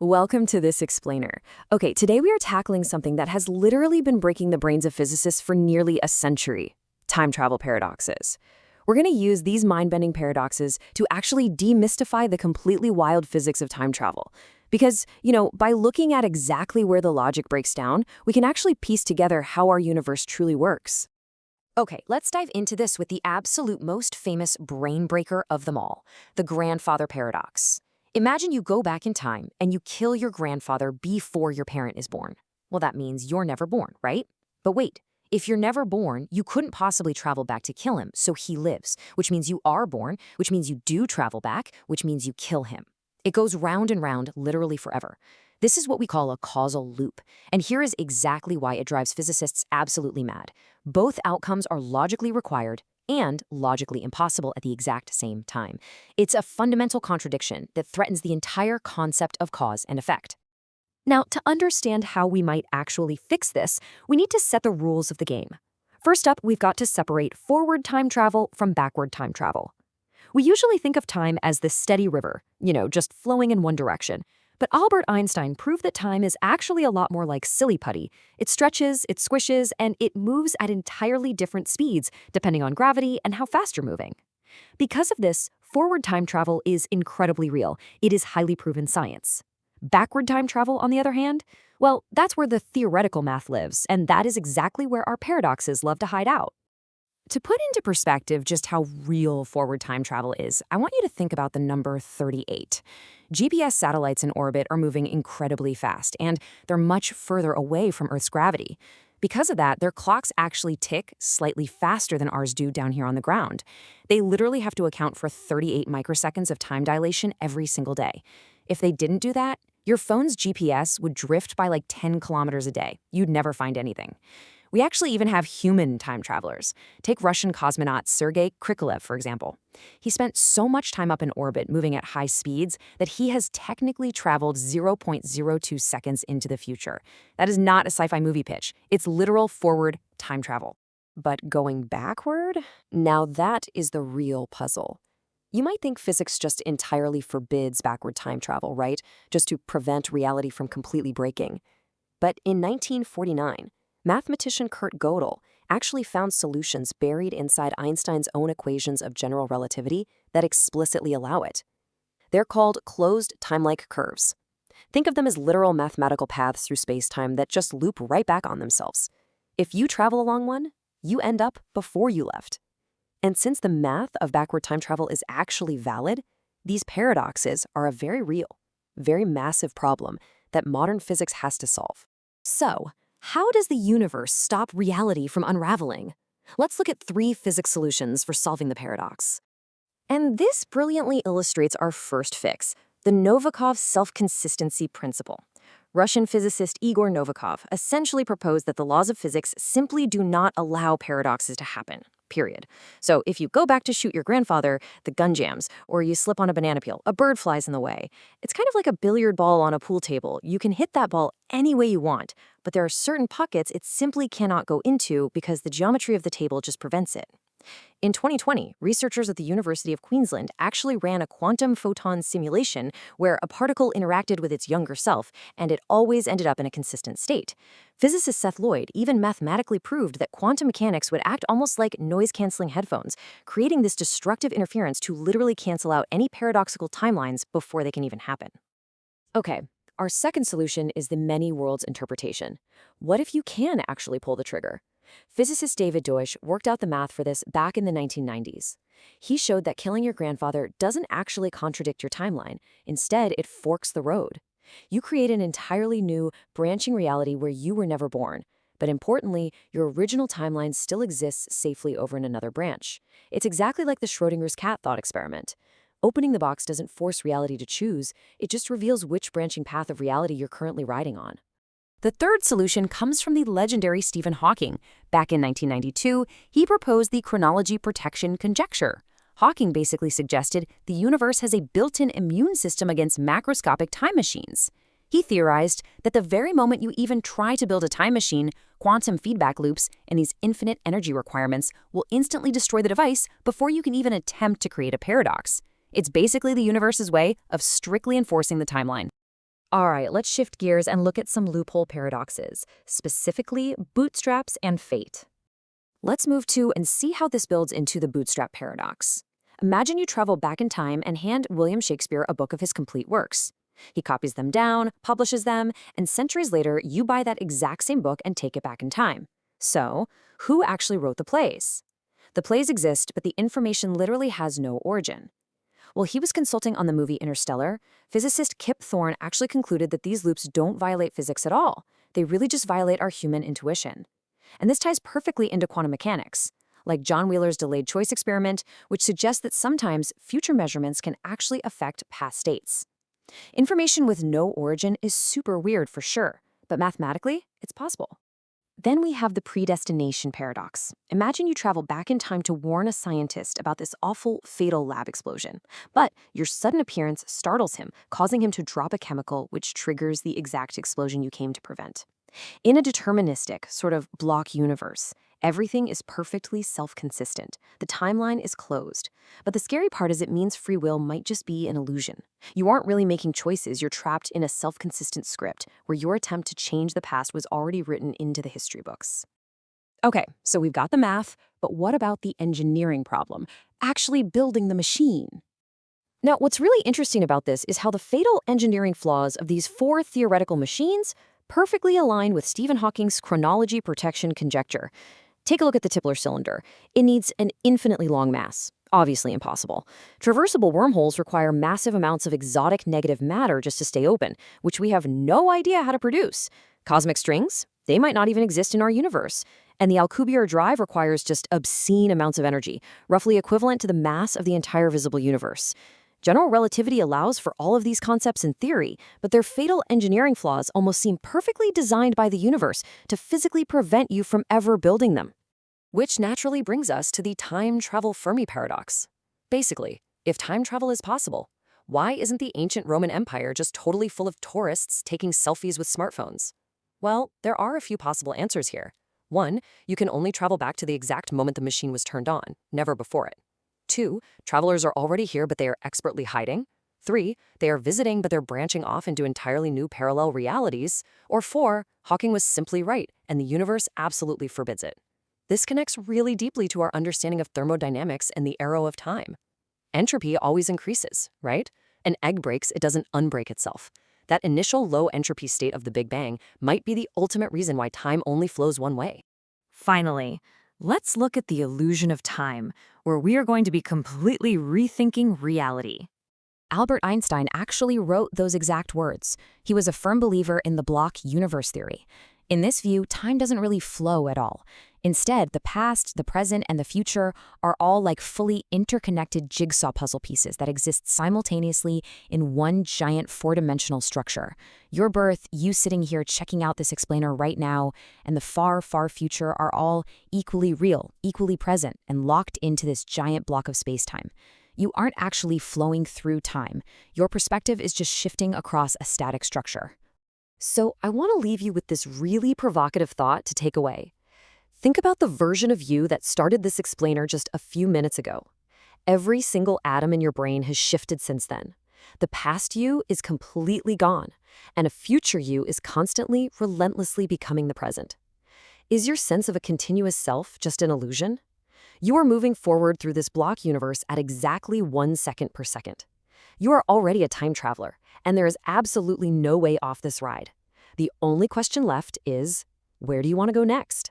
Welcome to this explainer. Okay, today we are tackling something that has literally been breaking the brains of physicists for nearly a century: time travel paradoxes. We're going to use these mind-bending paradoxes to actually demystify the completely wild physics of time travel. Because, by looking at exactly where the logic breaks down, we can actually piece together how our universe truly works. Okay, let's dive into this with the absolute most famous brain breaker of them all, the grandfather paradox. Imagine you go back in time and you kill your grandfather before your parent is born. Well, that means you're never born, right? But wait, if you're never born, you couldn't possibly travel back to kill him, so he lives, which means you are born, which means you do travel back, which means you kill him. It goes round and round, literally forever. This is what we call a causal loop, and here is exactly why it drives physicists absolutely mad. Both outcomes are logically required and logically impossible at the exact same time. It's a fundamental contradiction that threatens the entire concept of cause and effect. Now, to understand how we might actually fix this, we need to set the rules of the game. First up, we've got to separate forward time travel from backward time travel. We usually think of time as this steady river, just flowing in one direction. But Albert Einstein proved that time is actually a lot more like silly putty. It stretches, it squishes, and it moves at entirely different speeds depending on gravity and how fast you're moving. Because of this, forward time travel is incredibly real. It is highly proven science. Backward time travel, on the other hand, well, that's where the theoretical math lives, and that is exactly where our paradoxes love to hide out. To put into perspective just how real forward time travel is, I want you to think about the number 38. GPS satellites in orbit are moving incredibly fast, and they're much further away from Earth's gravity. Because of that, their clocks actually tick slightly faster than ours do down here on the ground. They literally have to account for 38 microseconds of time dilation every single day. If they didn't do that, your phone's GPS would drift by like 10 kilometers a day. You'd never find anything. We actually even have human time travelers. Take Russian cosmonaut Sergei Krikalev, for example. He spent so much time up in orbit moving at high speeds that he has technically traveled 0.02 seconds into the future. That is not a sci-fi movie pitch. It's literal forward time travel. But going backward? Now that is the real puzzle. You might think physics just entirely forbids backward time travel, right? Just to prevent reality from completely breaking. But in 1949, mathematician Kurt Gödel actually found solutions buried inside Einstein's own equations of general relativity that explicitly allow it. They're called closed time-like curves. Think of them as literal mathematical paths through space-time that just loop right back on themselves. If you travel along one, you end up before you left. And since the math of backward time travel is actually valid, these paradoxes are a very real, very massive problem that modern physics has to solve. So, how does the universe stop reality from unraveling? Let's look at 3 physics solutions for solving the paradox. And this brilliantly illustrates our first fix, the Novikov self-consistency principle. Russian physicist Igor Novikov essentially proposed that the laws of physics simply do not allow paradoxes to happen, period. So if you go back to shoot your grandfather, the gun jams, or you slip on a banana peel, a bird flies in the way. It's kind of like a billiard ball on a pool table. You can hit that ball any way you want, but there are certain pockets it simply cannot go into because the geometry of the table just prevents it. In 2020, researchers at the University of Queensland actually ran a quantum photon simulation where a particle interacted with its younger self, and it always ended up in a consistent state. Physicist Seth Lloyd even mathematically proved that quantum mechanics would act almost like noise-canceling headphones, creating this destructive interference to literally cancel out any paradoxical timelines before they can even happen. Okay, our second solution is the many worlds interpretation. What if you can actually pull the trigger? Physicist David Deutsch worked out the math for this back in the 1990s. He showed that killing your grandfather doesn't actually contradict your timeline. Instead, it forks the road. You create an entirely new, branching reality where you were never born. But importantly, your original timeline still exists safely over in another branch. It's exactly like the Schrodinger's cat thought experiment. Opening the box doesn't force reality to choose, it just reveals which branching path of reality you're currently riding on. The third solution comes from the legendary Stephen Hawking. Back in 1992, he proposed the chronology protection conjecture. Hawking basically suggested the universe has a built-in immune system against macroscopic time machines. He theorized that the very moment you even try to build a time machine, quantum feedback loops and these infinite energy requirements will instantly destroy the device before you can even attempt to create a paradox. It's basically the universe's way of strictly enforcing the timeline. All right, let's shift gears and look at some loophole paradoxes, specifically bootstraps and fate. Let's move to and see how this builds into the bootstrap paradox. Imagine you travel back in time and hand William Shakespeare a book of his complete works. He copies them down, publishes them, and centuries later, you buy that exact same book and take it back in time. So, who actually wrote the plays? The plays exist, but the information literally has no origin. While he was consulting on the movie Interstellar, physicist Kip Thorne actually concluded that these loops don't violate physics at all. They really just violate our human intuition. And this ties perfectly into quantum mechanics, like John Wheeler's delayed choice experiment, which suggests that sometimes future measurements can actually affect past states. Information with no origin is super weird for sure, but mathematically, it's possible. Then we have the predestination paradox. Imagine you travel back in time to warn a scientist about this awful, fatal lab explosion. But your sudden appearance startles him, causing him to drop a chemical which triggers the exact explosion you came to prevent. In a deterministic, sort of block universe, everything is perfectly self-consistent. The timeline is closed. But the scary part is it means free will might just be an illusion. You aren't really making choices, you're trapped in a self-consistent script where your attempt to change the past was already written into the history books. Okay, so we've got the math, but what about the engineering problem? Actually building the machine. Now, what's really interesting about this is how the fatal engineering flaws of these four theoretical machines perfectly align with Stephen Hawking's chronology protection conjecture. Take a look at the Tipler cylinder. It needs an infinitely long mass. Obviously impossible. Traversable wormholes require massive amounts of exotic negative matter just to stay open, which we have no idea how to produce. Cosmic strings? They might not even exist in our universe. And the Alcubierre drive requires just obscene amounts of energy, roughly equivalent to the mass of the entire visible universe. General relativity allows for all of these concepts in theory, but their fatal engineering flaws almost seem perfectly designed by the universe to physically prevent you from ever building them. Which naturally brings us to the time travel Fermi paradox. Basically, if time travel is possible, why isn't the ancient Roman Empire just totally full of tourists taking selfies with smartphones? Well, there are a few possible answers here. 1, you can only travel back to the exact moment the machine was turned on, never before it. 2, travelers are already here but they are expertly hiding. 3, they are visiting but they're branching off into entirely new parallel realities. Or 4, Hawking was simply right and the universe absolutely forbids it. This connects really deeply to our understanding of thermodynamics and the arrow of time. Entropy always increases, right? An egg breaks, it doesn't unbreak itself. That initial low entropy state of the Big Bang might be the ultimate reason why time only flows one way. Finally, let's look at the illusion of time, where we are going to be completely rethinking reality. Albert Einstein actually wrote those exact words. He was a firm believer in the block universe theory. In this view, time doesn't really flow at all. Instead, the past, the present, and the future are all like fully interconnected jigsaw puzzle pieces that exist simultaneously in one giant four-dimensional structure. Your birth, you sitting here checking out this explainer right now, and the far, far future are all equally real, equally present, and locked into this giant block of space-time. You aren't actually flowing through time. Your perspective is just shifting across a static structure. So I want to leave you with this really provocative thought to take away. Think about the version of you that started this explainer just a few minutes ago. Every single atom in your brain has shifted since then. The past you is completely gone, and a future you is constantly, relentlessly becoming the present. Is your sense of a continuous self just an illusion? You are moving forward through this block universe at exactly 1 second per second. You are already a time traveler, and there is absolutely no way off this ride. The only question left is, where do you want to go next?